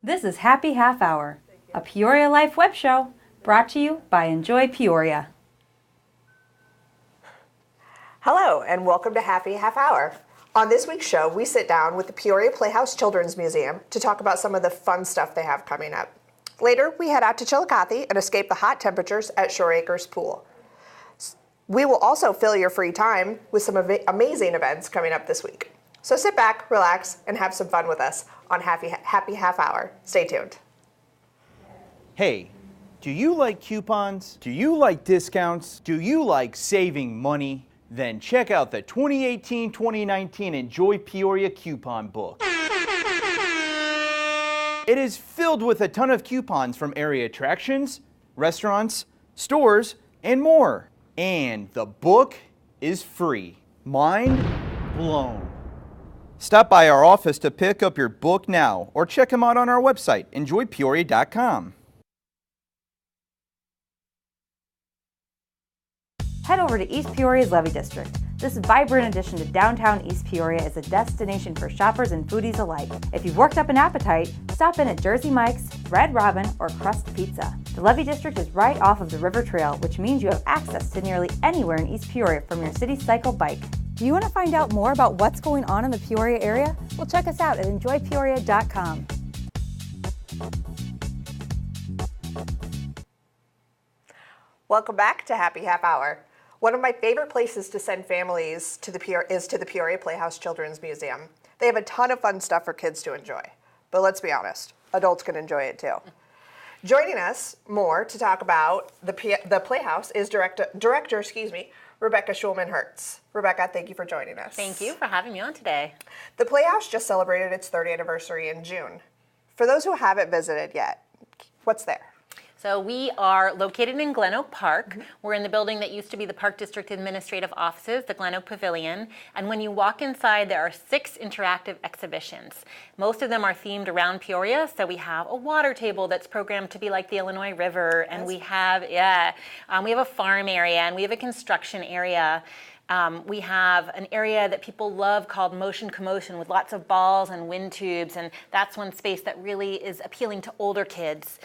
This is Happy Half Hour, a Peoria Life web show brought to you by Enjoy Peoria. Hello, and welcome to Happy Half Hour. On this week's show, we sit down with the Peoria PlayHouse Children's Museum to talk about some of the fun stuff they have coming up. Later, we head out to Chillicothe and escape the hot temperatures at Shore Acres Pool. We will also fill your free time with some amazing events coming up this week. So sit back, relax, and have some fun with us on Happy Half Hour. Stay tuned. Hey, do you like coupons? Do you like discounts? Do you like saving money? Then check out the 2018-2019 Enjoy Peoria coupon book. It is filled with a ton of coupons from area attractions, restaurants, stores, and more. And the book is free. Mind blown. Stop by our office to pick up your book now or check them out on our website, enjoypeoria.com. Head over to East Peoria's Levee District. This vibrant addition to downtown East Peoria is a destination for shoppers and foodies alike. If you've worked up an appetite, stop in at Jersey Mike's, Red Robin, or Crust Pizza. The Levee District is right off of the River Trail, which means you have access to nearly anywhere in East Peoria from your city cycle bike. Do you want to find out more about what's going on in the Peoria area? Well, check us out at enjoypeoria.com. Welcome back to Happy Half Hour. One of my favorite places to send families to the Peoria PlayHouse Children's Museum. They have a ton of fun stuff for kids to enjoy. But let's be honest, adults can enjoy it too. Joining us more to talk about the Playhouse is director, Rebecca Schulman-Hertz. Rebecca, thank you for joining us. Thank you for having me on today. The Playhouse just celebrated its 3rd anniversary in June. For those who haven't visited yet, what's there? So we are located in Glen Oak Park. We're in the building that used to be the Park District Administrative Offices, the Glen Oak Pavilion. And when you walk inside, there are 6 interactive exhibitions. Most of them are themed around Peoria. So we have a water table that's programmed to be like the Illinois River. And we have a farm area, and we have a construction area. We have an area that people love called Motion Commotion with lots of balls and wind tubes, and that's one space that really is appealing to older kids.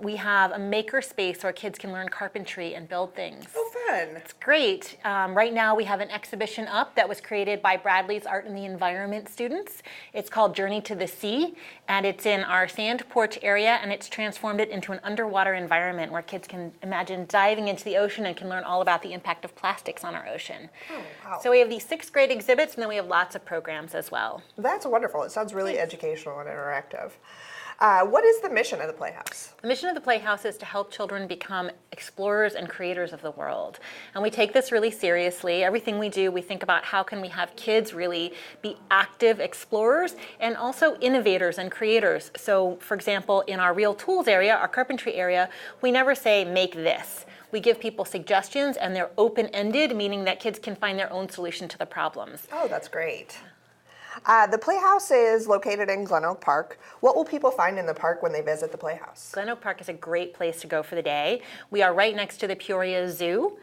We have a maker space where kids can learn carpentry and build things. Oh, fun. It's great. Right now we have an exhibition up that was created by Bradley's Art and the Environment students. It's called Journey to the Sea, and it's in our sand porch area, and it's transformed it into an underwater environment where kids can imagine diving into the ocean and can learn all about the impact of plastics on our ocean. Oh, wow. So we have these 6th grade exhibits, and then we have lots of programs as well. That's wonderful. It sounds really educational and interactive. What is the mission of the Playhouse? The mission of the Playhouse is to help children become explorers and creators of the world. And we take this really seriously. Everything we do, we think about how can we have kids really be active explorers and also innovators and creators. So, for example, in our real tools area, our carpentry area, we never say, make this. We give people suggestions, and they're open-ended, meaning that kids can find their own solution to the problems. Oh, that's great. The Playhouse is located in Glen Oak Park. What will people find in the park when they visit the Playhouse? Glen Oak Park is a great place to go for the day. We are right next to the Peoria Zoo,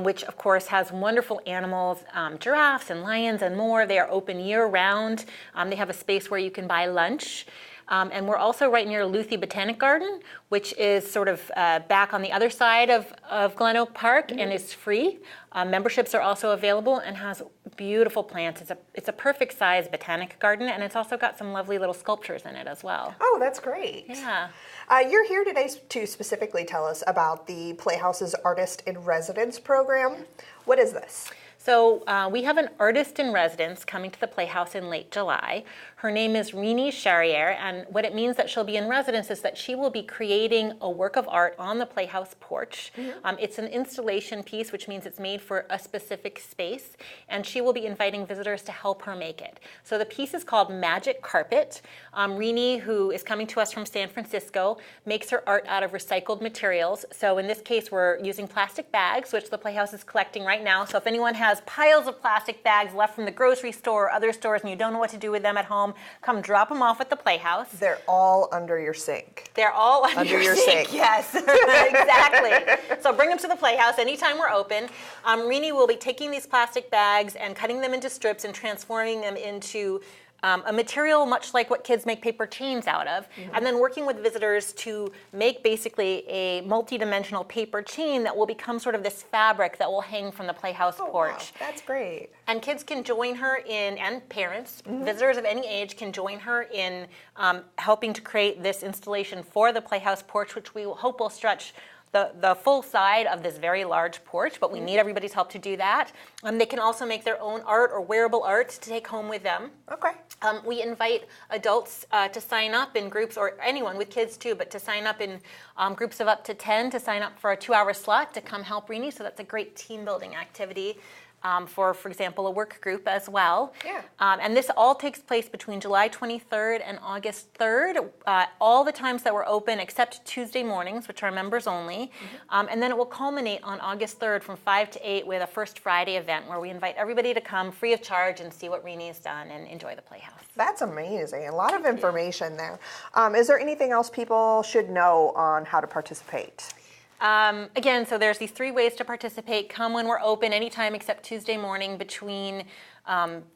which of course has wonderful animals, giraffes and lions and more. They are open year-round. They have a space where you can buy lunch. And we're also right near Luthi Botanic Garden, which is sort of back on the other side of Glen Oak Park and is free. Memberships are also available and has beautiful plants. It's a perfect size botanic garden, and it's also got some lovely little sculptures in it as well. Oh, that's great. Yeah. You're here today to specifically tell us about the Playhouse's Artist in Residence program. What is this? So we have an artist in residence coming to the Playhouse in late July. Her name is Rini Charriere, and what it means that she'll be in residence is that she will be creating a work of art on the Playhouse porch. It's an installation piece, which means it's made for a specific space, and she will be inviting visitors to help her make it. So the piece is called Magic Carpet. Rini, who is coming to us from San Francisco, makes her art out of recycled materials. So in this case, we're using plastic bags, which the Playhouse is collecting right now. So if anyone has piles of plastic bags left from the grocery store or other stores and you don't know what to do with them at home, come drop them off at the Playhouse. They're all under your sink. They're all under your sink. Yes, exactly. So bring them to the Playhouse anytime we're open. Rini will be taking these plastic bags and cutting them into strips and transforming them into a material much like what kids make paper chains out of, and then working with visitors to make basically a multi-dimensional paper chain that will become sort of this fabric that will hang from the Playhouse porch. Wow, that's great. And kids can join her in, and parents, visitors of any age can join her in helping to create this installation for the Playhouse porch, which we hope will stretch the full side of this very large porch, but we need everybody's help to do that. They can also make their own art or wearable art to take home with them. Okay. We invite adults to sign up in groups, or anyone with kids too, but to sign up in groups of up to 10 to sign up for a 2-hour slot to come help Rini. So that's a great team building activity. For example, a work group as well. Yeah. And this all takes place between July 23rd and August 3rd. All the times that we're open except Tuesday mornings, which are members only. And then it will culminate on August 3rd from 5 to 8 with a First Friday event where we invite everybody to come free of charge and see what Rini has done and enjoy the Playhouse. That's amazing. A lot of information there. Is there anything else people should know on how to participate? Again, so there's these 3 ways to participate. Come when we're open anytime except Tuesday morning between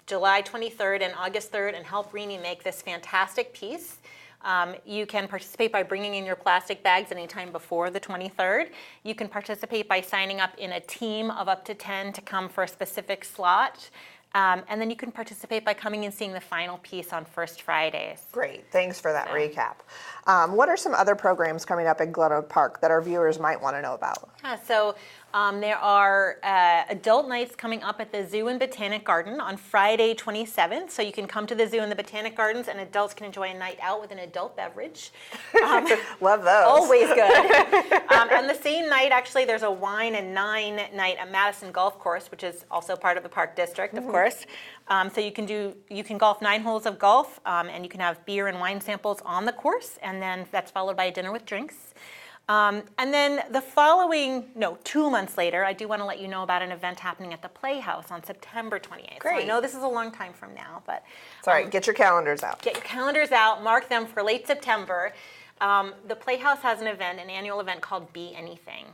July 23rd and August 3rd and help Rini make this fantastic piece. You can participate by bringing in your plastic bags anytime before the 23rd. You can participate by signing up in a team of up to 10 to come for a specific slot. And then you can participate by coming and seeing the final piece on First Fridays. Great, thanks for that recap. What are some other programs coming up in Glen Oak Park that our viewers might want to know about? Yeah, so there are adult nights coming up at the Zoo and Botanic Garden on Friday 27th. So you can come to the Zoo and the Botanic Gardens and adults can enjoy a night out with an adult beverage. Love those. Always good. And the same night, actually, there's a wine and dine night at Madison Golf Course, which is also part of the Park District, of course. So you can golf 9 holes of golf, and you can have beer and wine samples on the course, and then that's followed by a dinner with drinks. And then the following, 2 months later, I do want to let you know about an event happening at the Playhouse on September 28th. Great. So I know this is a long time from now, but It's all right, get your calendars out. get your calendars out, mark them for late September. The Playhouse has an annual event called Be Anything.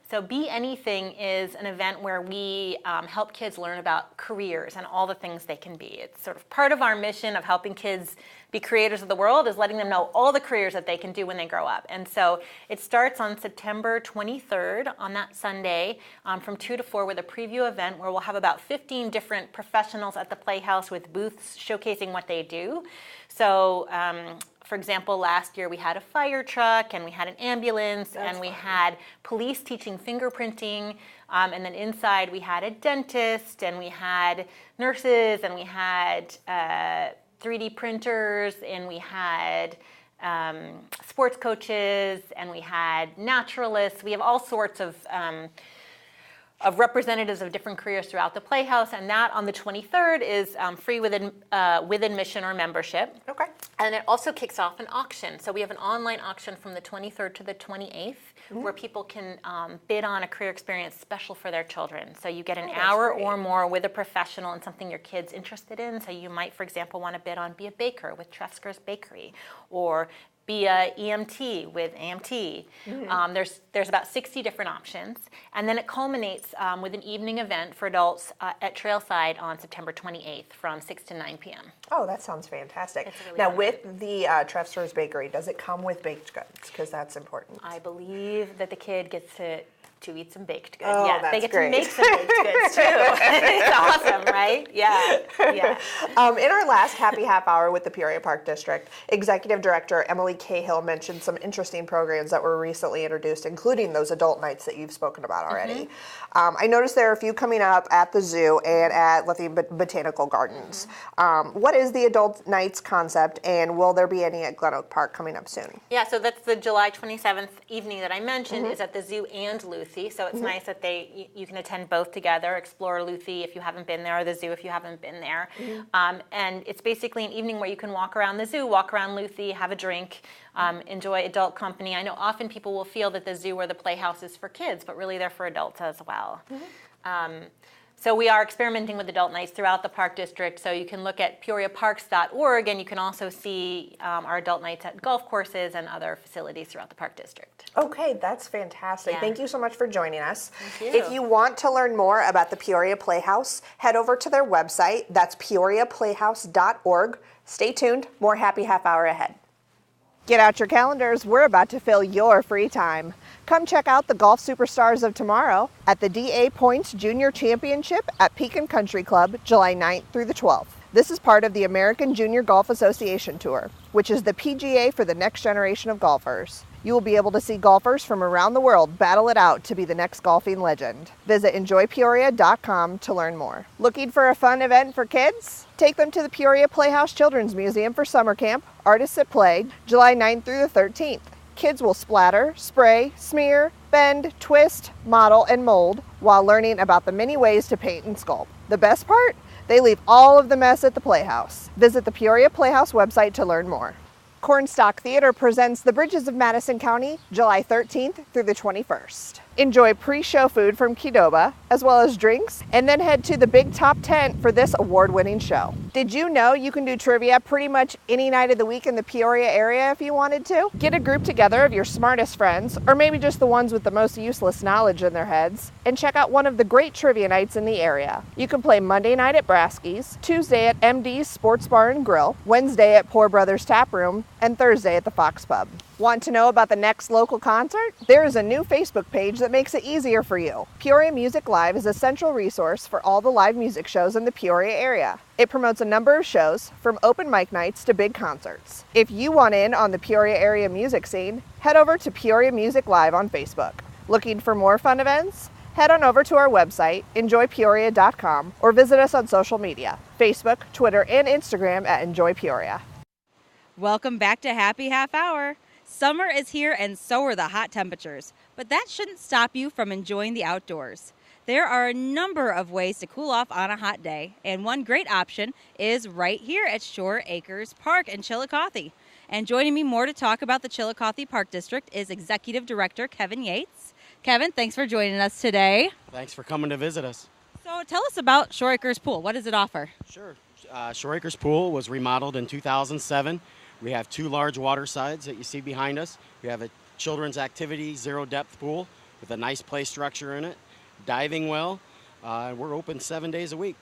So Be Anything is an event where we help kids learn about careers and all the things they can be. It's sort of part of our mission of helping kids be creators of the world is letting them know all the careers that they can do when they grow up. And so it starts on September 23rd on that Sunday from 2 to 4 with a preview event where we'll have about 15 different professionals at the Playhouse with booths showcasing what they do. So for example, last year we had a fire truck and we had an ambulance and we had police teaching fingerprinting, and then inside we had a dentist and we had nurses and we had 3D printers and we had sports coaches and we had naturalists. We have all sorts of representatives of different careers throughout the Playhouse, and that on the 23rd is free with admission or membership. Okay. And it also kicks off an auction. So we have an online auction from the 23rd to the 28th where people can bid on a career experience special for their children. So you get an hour or more with a professional and something your kid's interested in. So you might, for example, want to bid on be a baker with Trefsker's Bakery, or be a EMT with AMT. There's about 60 different options. And then it culminates with an evening event for adults at Trailside on September 28th from 6 to 9 p.m. Oh, that sounds fantastic. It's really Now, fun. with the Trefsker's Bakery, does it come with baked goods? Because that's important. I believe that the kid gets to eat some baked goods. Oh, Yeah, that's they get great. to make some baked goods too. It's awesome, right? Yeah. In our last Happy Half Hour with the Peoria Park District, Executive Director Emily Cahill mentioned some interesting programs that were recently introduced, including those adult nights that you've spoken about already. I noticed there are a few coming up at the zoo and at Lithium Botanical Gardens. What is the adult nights concept, and will there be any at Glen Oak Park coming up soon? Yeah, so that's the July 27th evening that I mentioned is at the zoo and Luthi. So it's nice that you can attend both together, explore Luthi if you haven't been there, or the zoo if you haven't been there. And it's basically an evening where you can walk around the zoo, walk around Luthi, have a drink, enjoy adult company. I know often people will feel that the zoo or the Playhouse is for kids, but really they're for adults as well. So we are experimenting with adult nights throughout the park district. So you can look at peoriaparks.org, and you can also see our adult nights at golf courses and other facilities throughout the park district. Okay, that's fantastic. Yeah. Thank you so much for joining us. Thank you. If you want to learn more about the Peoria Playhouse, head over to their website. That's peoriaplayhouse.org. Stay tuned. More Happy Half Hour ahead. Get out your calendars. We're about to fill your free time. Come check out the golf superstars of tomorrow at the DA Points Junior Championship at Pekin Country Club, July 9th through the 12th. This is part of the American Junior Golf Association Tour, which is the PGA for the next generation of golfers. You will be able to see golfers from around the world battle it out to be the next golfing legend. Visit enjoypeoria.com to learn more. Looking for a fun event for kids? Take them to the Peoria Playhouse Children's Museum for summer camp, Artists at Play, July 9th through the 13th. Kids will splatter, spray, smear, bend, twist, model, and mold while learning about the many ways to paint and sculpt. The best part? They leave all of the mess at the Playhouse. Visit the Peoria Playhouse website to learn more. Cornstalk Theater presents The Bridges of Madison County, July 13th through the 21st. Enjoy pre-show food from Qdoba, as well as drinks, and then head to the Big Top Tent for this award-winning show. Did you know you can do trivia pretty much any night of the week in the Peoria area if you wanted to? Get a group together of your smartest friends, or maybe just the ones with the most useless knowledge in their heads, and check out one of the great trivia nights in the area. You can play Monday night at Brasky's, Tuesday at MD's Sports Bar and Grill, Wednesday at Poor Brothers Tap Room, and Thursday at the Fox Pub. Want to know about the next local concert? There is a new Facebook page that makes it easier for you. Peoria Music Live is a central resource for all the live music shows in the Peoria area. It promotes a number of shows, from open mic nights to big concerts. If you want in on the Peoria area music scene, head over to Peoria Music Live on Facebook. Looking for more fun events? Head on over to our website, enjoypeoria.com, or visit us on social media, Facebook, Twitter, and Instagram at Enjoy Peoria. Welcome back to Happy Half Hour. Summer is here and so are the hot temperatures, but that shouldn't stop you from enjoying the outdoors. There are a number of ways to cool off on a hot day, and one great option is right here at Shore Acres Park in Chillicothe. And joining me more to talk about the Chillicothe Park District is Executive Director Kevin Yates. Kevin, thanks for joining us today. Thanks for coming to visit us. So tell us about Shore Acres Pool. What does it offer? Sure. Shore Acres Pool was remodeled in 2007. We have two large water sides that you see behind us. We have a children's activity zero depth pool with a nice play structure in it, diving well. We're open 7 days a week.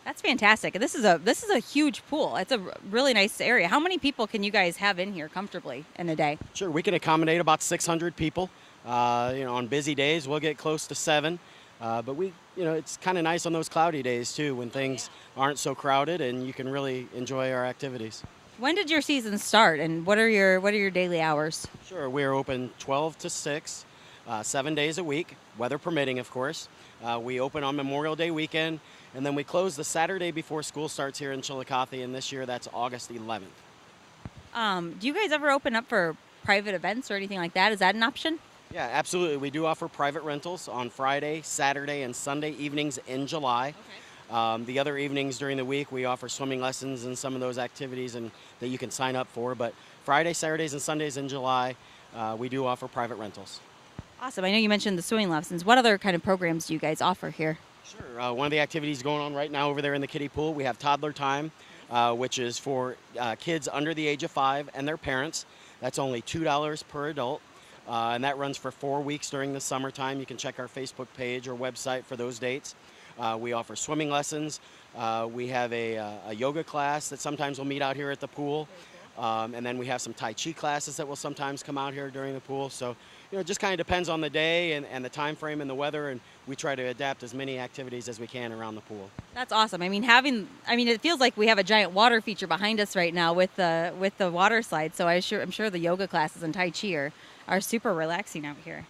That's fantastic. This is a huge pool. It's a really nice area. How many people can you guys have in here comfortably in a day? Sure, we can accommodate about 600 people. On busy days we'll get close to 7. But it's kind of nice on those cloudy days too, when things aren't so crowded and you can really enjoy our activities. When did your season start, and what are your daily hours? Sure, we're open 12 to 6, 7 days a week, weather permitting, of course. We open on Memorial Day weekend, and then we close the Saturday before school starts here in Chillicothe, and this year that's August 11th. Do you guys ever open up for private events or anything like that? Is that an option? Yeah, absolutely. We do offer private rentals on Friday, Saturday, and Sunday evenings in July. Okay. The other evenings during the week, we offer swimming lessons and some of those activities that you can sign up for. But Friday, Saturdays, and Sundays in July, we do offer private rentals. Awesome. I know you mentioned the swimming lessons. What other kind of programs do you guys offer here? Sure. One of the activities going on right now over there in the kiddie pool, we have Toddler Time, which is for kids under the age of 5 and their parents. That's only $2 per adult. And that runs for 4 weeks during the summertime. You can check our Facebook page or website for those dates. We offer swimming lessons. We have a yoga class that sometimes will meet out here at the pool. And then we have some Tai Chi classes that will sometimes come out here during the pool. So, it just kind of depends on the day and the time frame and the weather, and we try to adapt as many activities as we can around the pool. That's awesome. It feels like we have a giant water feature behind us right now with the water slide. So I'm sure the yoga classes and Tai Chi are super relaxing out here.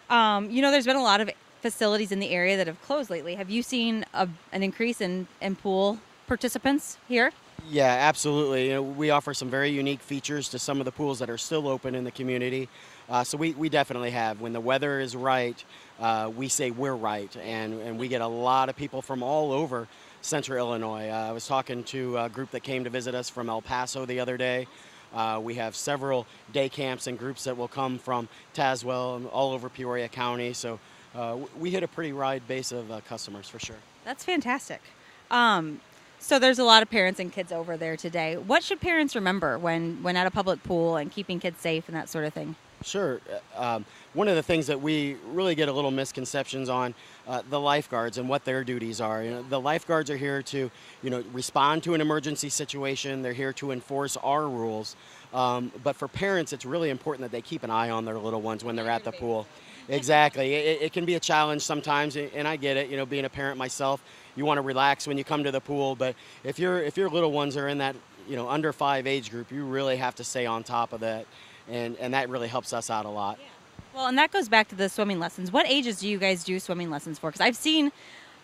There's been a lot of facilities in the area that have closed lately. Have you seen an increase in pool participants here? Yeah, absolutely. We offer some very unique features to some of the pools that are still open in the community. So we definitely have. When the weather is right, we say we're right. And we get a lot of people from all over Central Illinois. I was talking to a group that came to visit us from El Paso the other day. We have several day camps and groups that will come from Tazewell and all over Peoria County. So We hit a pretty wide base of customers for sure. That's fantastic. So there's a lot of parents and kids over there today. What should parents remember when at a public pool and keeping kids safe and that sort of thing? Sure. One of the things that we really get a little misconceptions on the lifeguards and what their duties are. The lifeguards are here to, respond to an emergency situation. They're here to enforce our rules. But for parents, it's really important that they keep an eye on their little ones when they're at the pool. Exactly. It can be a challenge sometimes, and I get it. Being a parent myself, you want to relax when you come to the pool. But if your little ones are in that under 5 age group, you really have to stay on top of that, and that really helps us out a lot. Yeah. Well, and that goes back to the swimming lessons. What ages do you guys do swimming lessons for? Because I've seen,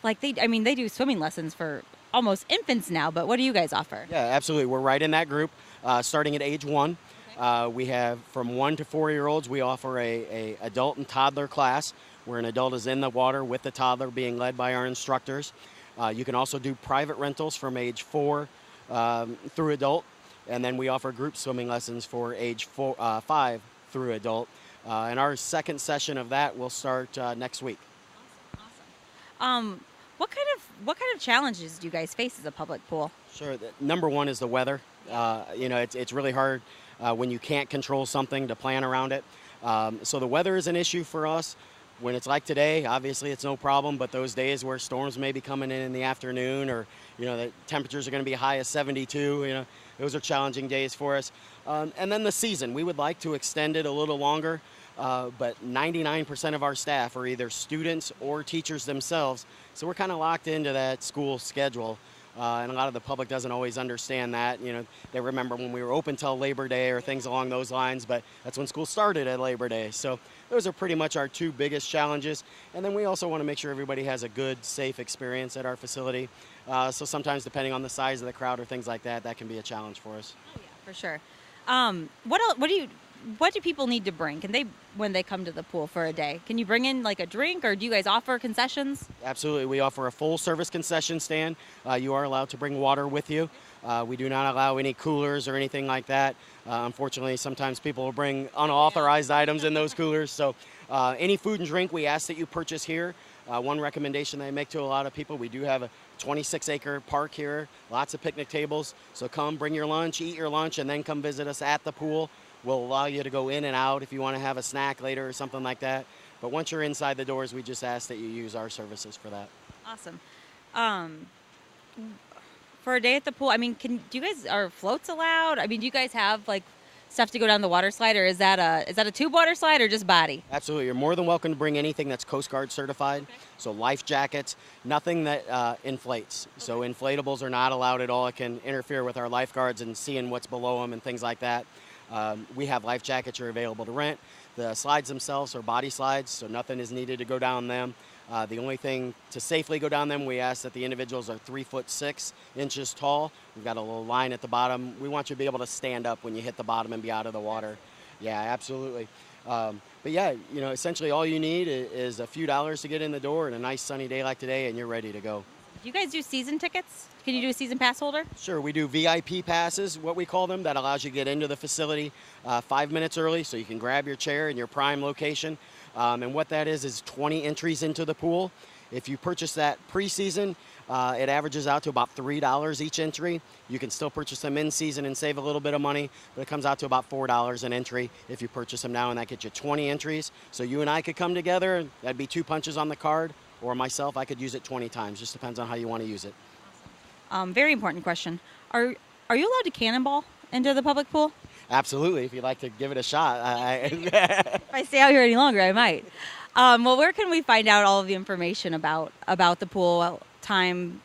they do swimming lessons for almost infants now. But what do you guys offer? Yeah, absolutely. We're right in that group, starting at age 1. We have from 1 to 4-year-olds. We offer a adult and toddler class where an adult is in the water with the toddler being led by our instructors. You can also do private rentals from age 4 through adult, and then we offer group swimming lessons for age 5 through adult. And our second session of that will start next week. Awesome. What kind of challenges do you guys face as a public pool? Sure. Number one is the weather. It's really hard when you can't control something to plan around it. So the weather is an issue for us. When it's like today, obviously it's no problem, but those days where storms may be coming in the afternoon, or the temperatures are going to be high as 72, those are challenging days for us. And then the season, we would like to extend it a little longer, but 99% of our staff are either students or teachers themselves, so we're kind of locked into that school schedule. And a lot of the public doesn't always understand that. They remember when we were open till Labor Day or things along those lines, but that's when school started at Labor Day. So those are pretty much our 2 biggest challenges. And then we also want to make sure everybody has a good, safe experience at our facility. So sometimes, depending on the size of the crowd or things like that, that can be a challenge for us. Oh, yeah, for sure. What do people need to bring? When they come to the pool for a day? Can you bring in a drink, or do you guys offer concessions? Absolutely. We offer a full service concession stand. You are allowed to bring water with you. We do not allow any coolers or anything like that. Unfortunately, sometimes people will bring unauthorized items in those coolers. So any food and drink we ask that you purchase here. One recommendation that I make to a lot of people, we do have a 26-acre park here, lots of picnic tables. So come, bring your lunch, eat your lunch, and then come visit us at the pool. We'll allow you to go in and out if you want to have a snack later or something like that. But once you're inside the doors, we just ask that you use our services for that. Awesome. For a day at the pool, are floats allowed? Do you guys have stuff to go down the water slide, or is that a tube water slide or just body? Absolutely. You're more than welcome to bring anything that's Coast Guard certified. Okay. So life jackets, nothing that inflates. Okay. So inflatables are not allowed at all. It can interfere with our lifeguards and seeing what's below them and things like that. We have life jackets are available to rent. The slides themselves are body slides, so nothing is needed to go down them. The only thing to safely go down them, we ask that the individuals are 3'6" tall. We've got a little line at the bottom. We want you to be able to stand up when you hit the bottom and be out of the water. Yeah, absolutely. But yeah, essentially all you need is a few dollars to get in the door and a nice sunny day like today, and you're ready to go. Do you guys do season tickets? Can you do a season pass holder? Sure, we do VIP passes, what we call them. That allows you to get into the facility 5 minutes early, so you can grab your chair in your prime location. And what that is 20 entries into the pool. If you purchase that preseason, it averages out to about $3 each entry. You can still purchase them in season and save a little bit of money, but it comes out to about $4 an entry if you purchase them now, and that gets you 20 entries. So you and I could come together, and that'd be 2 punches on the card, or myself, I could use it 20 times. Just depends on how you want to use it. Very important question. Are you allowed to cannonball into the public pool? Absolutely. If you'd like to give it a shot. If I stay out here any longer, I might. Well, where can we find out all of the information about the pool, time,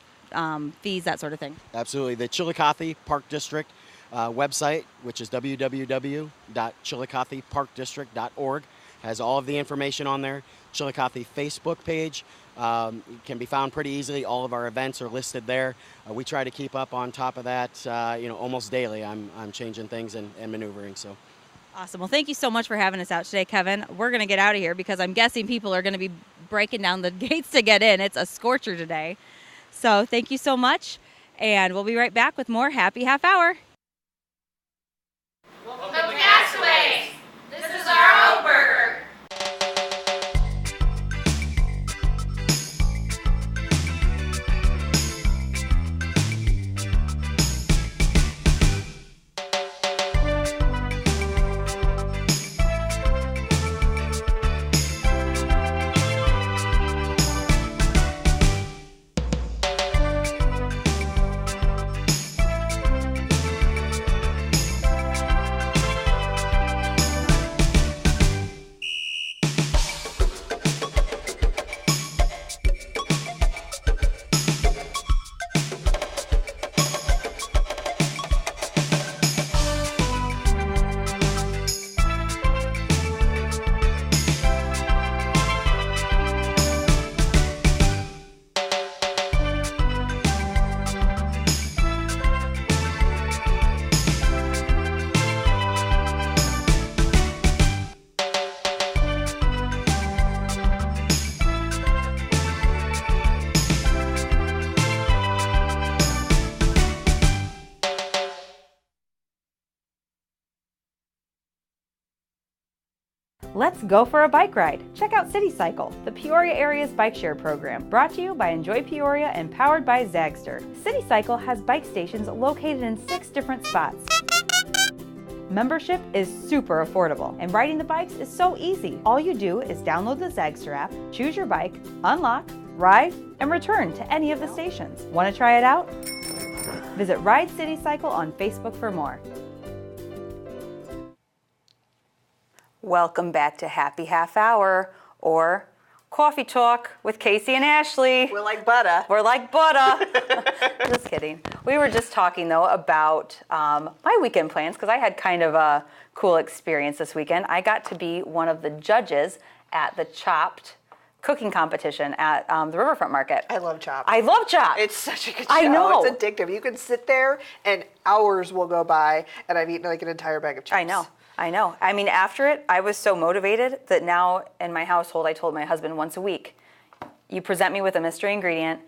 fees, that sort of thing? Absolutely. The Chillicothe Park District website, which is www.chillicotheparkdistrict.org, has all of the information on there. Chillicothe Facebook page can be found pretty easily. All of our events are listed there. We try to keep up on top of that, almost daily. I'm changing things and maneuvering. So. Awesome. Well, thank you so much for having us out today, Kevin. We're going to get out of here because I'm guessing people are going to be breaking down the gates to get in. It's a scorcher today. So thank you so much, and we'll be right back with more Happy Half Hour. Welcome to Castaways. This is our Oak Burger. Let's go for a bike ride. Check out City Cycle, the Peoria area's bike share program, brought to you by Enjoy Peoria and powered by Zagster. City Cycle has bike stations located in 6 different spots. Membership is super affordable, and riding the bikes is so easy. All you do is download the Zagster app, choose your bike, unlock, ride, and return to any of the stations. Want to try it out? Visit Ride City Cycle on Facebook for more. Welcome back to Happy Half Hour, or Coffee Talk with Casey and Ashley. We're like butter. We're like butter. Just kidding. We were just talking, though, about my weekend plans, because I had kind of a cool experience this weekend. I got to be one of the judges at the Chopped cooking competition at the Riverfront Market. I love Chopped. I love Chopped. It's such a good show. I know. It's addictive. You can sit there and hours will go by, and I've eaten like an entire bag of chips. I know. I mean, after it, I was so motivated that now in my household, I told my husband once a week, you present me with a mystery ingredient,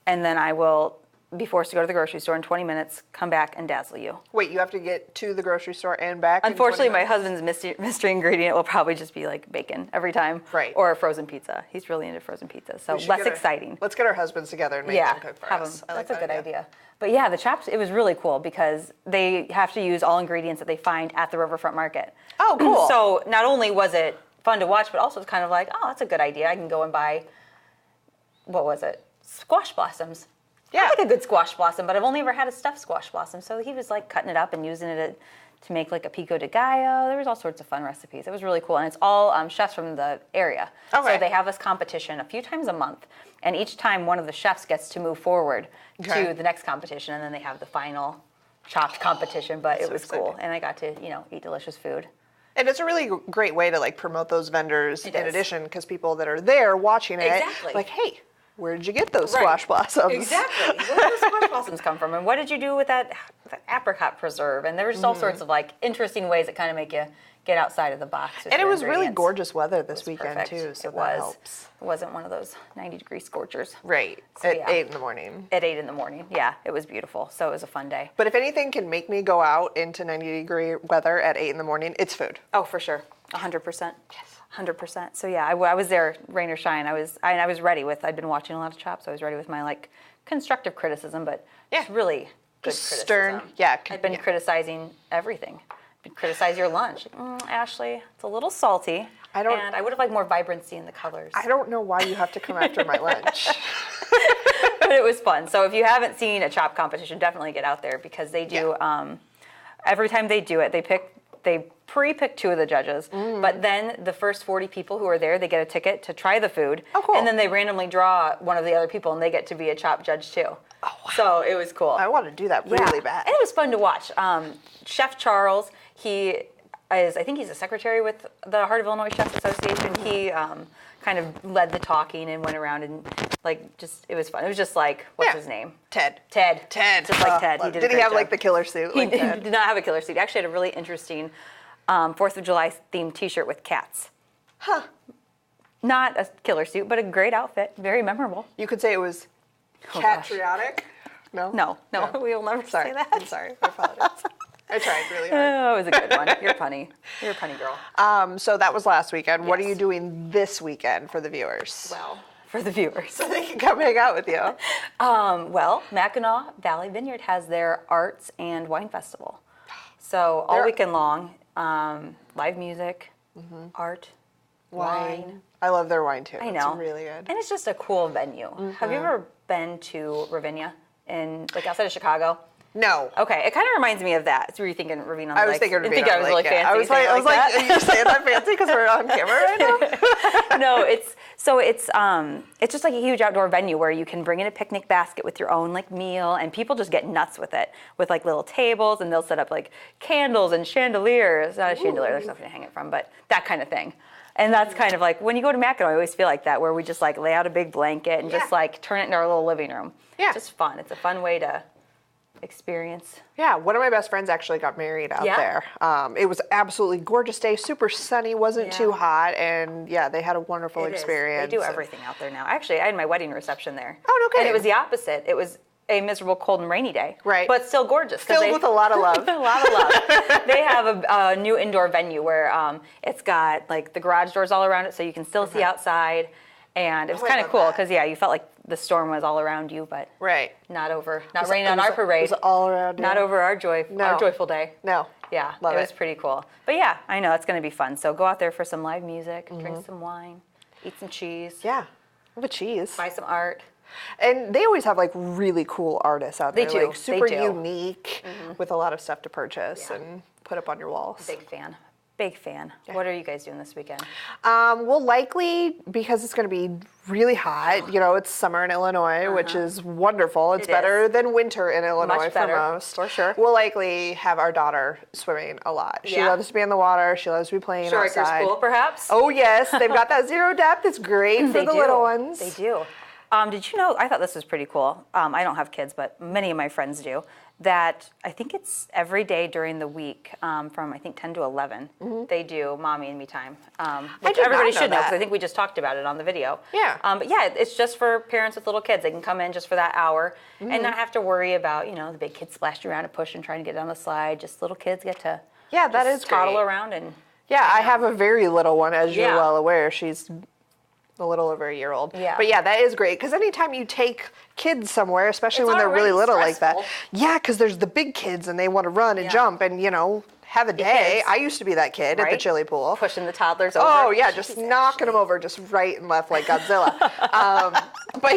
and then I will be forced to go to the grocery store in 20 minutes, come back, and dazzle you. Wait, you have to get to the grocery store and back? Unfortunately, my husband's mystery ingredient will probably just be like bacon every time. Right. Or a frozen pizza. He's really into frozen pizza, so less exciting. Let's get our husbands together and make them cook for us. That's a good idea. But yeah, the Chopped, it was really cool because they have to use all ingredients that they find at the Riverfront Market. Oh, cool. So not only was it fun to watch, but also it's kind of like, oh, that's a good idea. I can go and buy, what was it? Squash blossoms. Yeah. I like a good squash blossom, but I've only ever had a stuffed squash blossom. So he was like cutting it up and using it to make like a pico de gallo. There was all sorts of fun recipes. It was really cool. And it's all chefs from the area. Okay. So they have this competition a few times a month. And each time one of the chefs gets to move forward to the next competition. And then they have the final Chopped competition. But it was cool. And I got to, eat delicious food. And it's a really great way to like promote those vendors in addition, because people that are there watching it, like, hey, where did you get those squash blossoms? Exactly. Where did the squash blossoms come from? And what did you do with that apricot preserve? And there were just all sorts of like interesting ways that kind of make you get outside of the box. And it was really gorgeous weather this weekend too, so that helps. It wasn't one of those 90-degree scorchers. Right, So, at 8 in the morning. At 8 in the morning, yeah, it was beautiful. So it was a fun day. But if anything can make me go out into 90-degree weather at 8 in the morning, it's food. Oh, for sure, 100%. Yes. 100%. So yeah, I was there, rain or shine. I was ready with. I'd been watching a lot of Chopped, so I was ready with my like constructive criticism, but it's really good criticism. Stern. Yeah. I've been criticizing everything. Criticize your lunch. Ashley, it's a little salty. And I would have liked more vibrancy in the colors. I don't know why you have to come after my lunch. But it was fun. So if you haven't seen a Chopped competition, definitely get out there because they do. Every time they do it, they pre-pick 2 of the judges, but then the first 40 people who are there, they get a ticket to try the food. Oh, cool. And then they randomly draw one of the other people, and they get to be a Chopped judge too. Oh, wow. So it was cool. I want to do that really bad. And it was fun to watch. Chef Charles, I think he's a secretary with the Heart of Illinois Chefs Association. He kind of led the talking and went around and it was fun. It was just like, what's his name? Ted. Just like Ted. He did he have like the killer suit? He did not have a killer suit. He actually had a really interesting 4th of July themed t-shirt with cats. Huh. Not a killer suit, but a great outfit. Very memorable. You could say it was patriotic. No? No, we will never say that. I'm sorry. I apologize. I tried really hard. Oh, it was a good one. You're funny. You're a funny girl. So that was last weekend. Yes. What are you doing this weekend for the viewers? Well, for the viewers. So they can come hang out with you. Well, Mackinac Valley Vineyard has their arts and wine festival. So all weekend long, live music, art, wine. I love their wine too. I know. It's really good. And it's just a cool venue. Have you ever been to Ravinia outside of Chicago? No. Okay, it kind of reminds me of that. So were you thinking Ravine on the Lake? I was thinking Ravine on the Lake. I was really fancy. I was like, are you saying that fancy because we're on camera right now? No, it's just like a huge outdoor venue where you can bring in a picnic basket with your own like meal, and people just get nuts with it, with like little tables, and they'll set up like candles and chandeliers. Not a chandelier, there's nothing to hang it from, but that kind of thing. And that's kind of like, when you go to Mackinac, I always feel like that, where we just like lay out a big blanket and just like turn it into our little living room. Yeah. It's just fun. It's a fun way to experience. Yeah, one of my best friends actually got married out there. It was absolutely gorgeous day, super sunny, wasn't too hot, and they had a wonderful experience. They do everything out there now. Actually, I had my wedding reception there. Oh, no kidding. And it was the opposite. It was a miserable, cold, and rainy day. Right. But still gorgeous. Filled with a lot of love. A lot of love. They have a new indoor venue where it's got like the garage doors all around it, so you can still see outside. And it was I kind of love cool that. because you felt like the storm was all around you, but Right. not raining on our parade. It was all around you. Not over our No. our joyful day. No. Yeah, Love it was it. pretty cool. But yeah, I know it's going to be fun. So go out there for some live music, Mm-hmm. drink some wine, eat some cheese, Yeah. With cheese. buy some art. And they always have like really cool artists out They there. do. Like super They do. unique with a lot of stuff to purchase Yeah. and put up on your walls. Big fan. Big fan. What are you guys doing this weekend? We'll likely, because it's going to be really hot, it's summer in Illinois, which is wonderful. It's It better is. than winter in Illinois Much better, for most. for sure. We'll likely have our daughter swimming a lot. She Yeah. loves to be in the water. She loves to be playing Shortacre outside. School, perhaps? Oh, yes. They've got that zero depth. It's great for They the do. little ones. They do. Did you know, I thought this was pretty cool. I don't have kids, but many of my friends do, that I think it's every day during the week from, I think, 10 to 11, they do Mommy and Me Time, which did not everybody know should know, that. because I think we just talked about it on the video. Yeah. But yeah, it's just for parents with little kids. They can come in just for that hour and not have to worry about, the big kids splashing around and pushing, trying to get down the slide. Just little kids get to Yeah, that just is toddle great. around and Yeah, I have a very little one, as you're Yeah. well aware. She's a little over a year old. Yeah. But yeah, that is great, because anytime you take kids somewhere, especially It's when they're really already little like that. stressful. Yeah, because there's the big kids and they want to run and Yeah. jump and, have a day. kids. I used to be that kid at the Right? chili pool. pushing the toddlers over. Oh, yeah, just knocking them over just right and left like Godzilla. But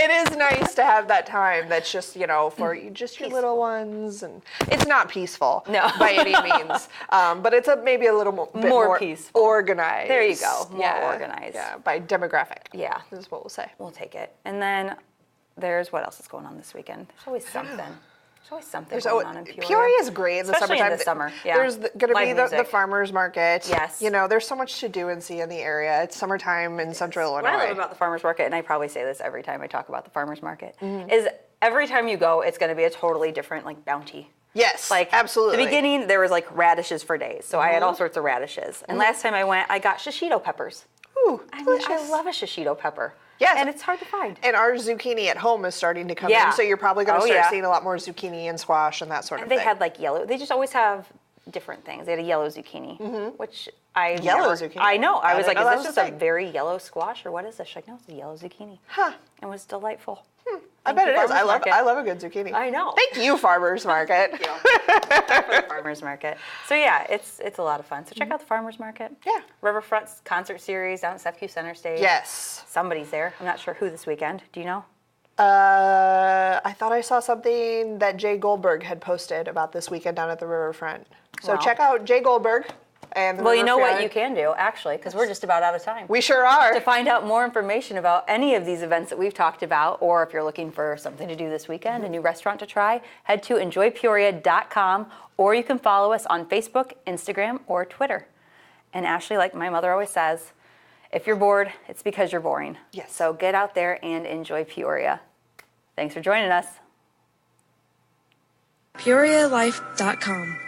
it is nice to have that time that's just, for just your little ones. And it's not peaceful No. by any means, but it's maybe a little bit More more peaceful. organized. There you go, more organized. Yeah, by demographic. Yeah. Is what we'll say. We'll take it. And then there's what else is going on this weekend? There's always something. There's always something going on in Peoria. Peoria is great in the Especially summertime. in the summer, yeah. There's going to Live be the music. farmer's market. Yes. There's so much to do and see in the area. It's summertime in central What Illinois. I love about the farmer's market, and I probably say this every time I talk about the farmer's market, Mm-hmm. is every time you go, it's going to be a totally different bounty. Yes, Like absolutely. the beginning, there was radishes for days, so I had all sorts of radishes. And last time I went, I got shishito peppers. Ooh, I delicious. love a shishito pepper. Yes. And it's hard to find. And our zucchini at home is starting to come Yeah. in, so you're probably going to Oh, start yeah. seeing a lot more zucchini and squash and that sort of And they thing. had yellow. They just always have different things. They had a yellow zucchini, which I Yellow never- zucchini? I know. I I was didn't like, know is that this was just a a thing. very yellow squash or what is this? She's like, no, it's a yellow zucchini. Huh. It was delightful. I bet you, it is. farmer's market. I love a good zucchini. I know. Thank you, farmers market. For the farmers market. So yeah, it's a lot of fun. So check out the farmers market. Yeah. Riverfront's concert series down at SFQ Center Stage. Yes. Somebody's there. I'm not sure who this weekend. Do you know? I thought I saw something that Jay Goldberg had posted about this weekend down at the riverfront. So Wow. check out Jay Goldberg and the Well, you know what Riverfront. you can do, actually, because we're just about out of time. We sure are. To find out more information about any of these events that we've talked about, or if you're looking for something to do this weekend, a new restaurant to try, head to enjoypeoria.com, or you can follow us on Facebook, Instagram, or Twitter. And Ashley, like my mother always says, if you're bored, it's because you're boring. Yes. So get out there and enjoy Peoria. Thanks for joining us. PeoriaLife.com